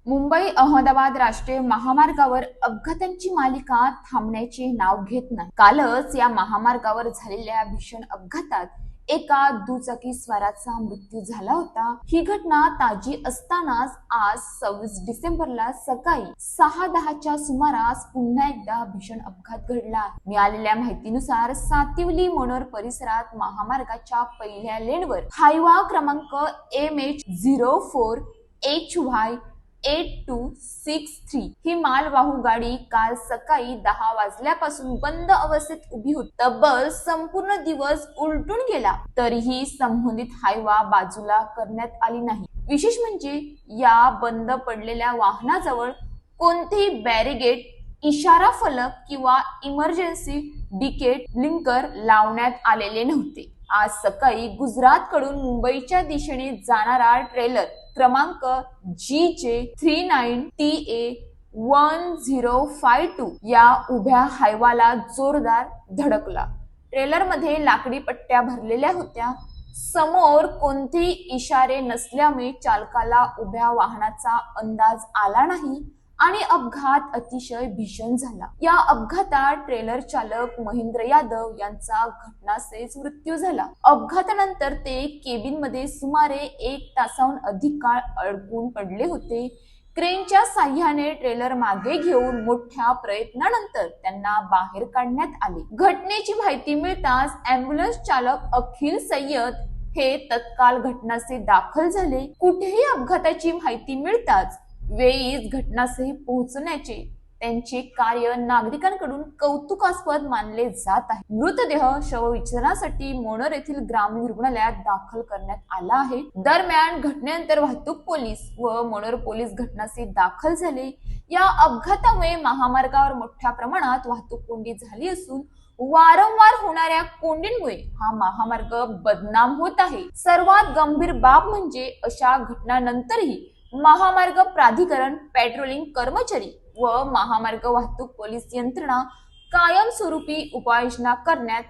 मुंबई अहमदाबाद राष्ट्रीय महामार्गावर अपघातांची मालिका थांबण्याचे नाव घेत नाही। कालच या महामार्गावर झालेल्या भीषण अपघातात एका दुचाकी स्वाराचा मृत्यू झाला होता। ही घटना ताजी असतानाच आज 26 डिसेंबरला सकाळी 6:10च्या सुमारास पुन्हा एकदा भीषण अपघात घडला। मिळालेल्या माहितीनुसार सातिवली मनोर परिसरात महामार्गाच्या पहिल्या लेनवर हायवा क्रमांक MH04HY 8263 ही मालवाहू गाडी काल सकाळी 10 वाजल्यापासून बंद अवस्थेत उभी होती। तब्बल संपूर्ण दिवस उलटून गेला तरीही संबंधित हायवा बाजूला करण्यात आली नाही। विशेष म्हणजे या बंद पडलेल्या वाहनाजवळ कोणतेही बॅरिगेड, इशारा फलक किंवा इमर्जन्सी डिकेट ब्लिंकर लावण्यात आलेले नव्हते। आज सकाळी गुजरात कडून मुंबईच्या दिशेने जाणारा ट्रेलर क्रमांक GJ39TA1052 या उभ्या हायवाला जोरदार धडकला। ट्रेलर मध्ये लाकडी पट्ट्या भरलेल्या होत्या। समोर कोणतेही इशारे नसल्यामुळे चालकाला उभ्या वाहनाचा अंदाज आला नाही आणि अपघात अतिशय भीषण झाला। या अपघातात ट्रेलर चालक महेंद्र यादव यांचा घटनास्थळीच मृत्यू झाला। अपघातानंतर ते केबिन मध्ये सुमारे 1 तासाहून अधिक काळ अडकून पडले होते। क्रेनच्या साह्याने ट्रेलर मागे घेऊन मोठ्या प्रयत्नानंतर त्यांना बाहेर काढण्यात आले। घटनेची माहिती मिळताच अँब्युलन्स चालक अखिल सय्यद हे तत्काळ घटनास्थळी दाखल झाले। कुठेही अपघाताची माहिती मिळताच वेळीच घटनास्थळी पोहोचण्याचे त्यांचे कार्य नागरिकांकडून कौतुकास्पद मानले जात आहे। मृतदेह शवविच्छेदनासाठी मनोर येथील ग्रामीण रुग्णालयात दाखल करण्यात आला आहे। दरम्यान घटनेनंतर वाहतूक पोलीस व मनोर पोलीस घटनास्थळी दाखल झाले। या अपघातामुळे महामार्गावर मोठ्या प्रमाणात वाहतूक कोंडी झाली असून वारंवार होणाऱ्या कोंडींमुळे हा महामार्ग बदनाम होत आहे। सर्वात गंभीर बाब म्हणजे अशा घटनांनंतरही महामार्ग प्राधिकरण, पेट्रोलिंग कर्मचारी व महामार्ग वाहतूक पोलीस यंत्रणा कायमस्वरूपी उपाययोजना करण्यात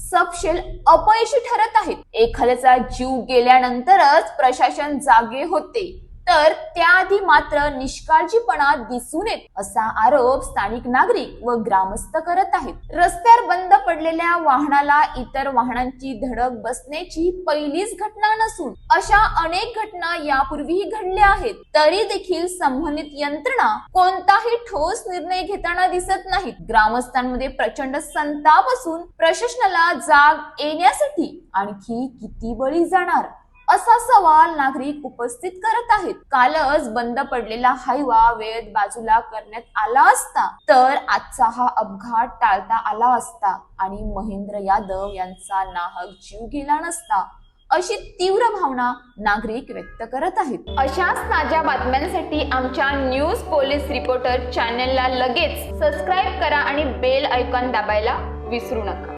सपशेल अपयशी ठरत आहेत। एखाद्याचा जीव गेल्यानंतरच प्रशासन जागे होते तर त्याआधी मात्र निष्काळजीपणा दिसून येत असा आरोप स्थानिक नागरिक व ग्रामस्थ करत आहेत। रस्त्यावर बंद पडलेल्या वाहनाला इतर वाहनांची धडक बसण्याची पहिलीच घटना नसून अशा अनेक घटना यापूर्वीही घडल्या आहेत। तरी देखील संबंधित यंत्रणा कोणताही ठोस निर्णय घेताना दिसत नाहीत। ग्रामस्थांमध्ये प्रचंड संताप असून प्रशासनाला जाग येण्यासाठी आणखी किती बळी जाणार असा सवाल नागरिक उपस्थित करत आहेत। कालच बंद पडलेला हायवा वेळेत बाजूला करण्यात आला असता तर आजचा हा अपघात टाळता आला असता आणि महेंद्र यादव यांचा नाहक जीव गेला नसता अशी तीव्र भावना नागरिक व्यक्त करत आहेत। अशाच ताज्या बातम्यांसाठी आमच्या न्यूज पोलीस रिपोर्टर चॅनलला लगेच सबस्क्राईब करा आणि बेल आयकॉन दाबायला विसरू नका।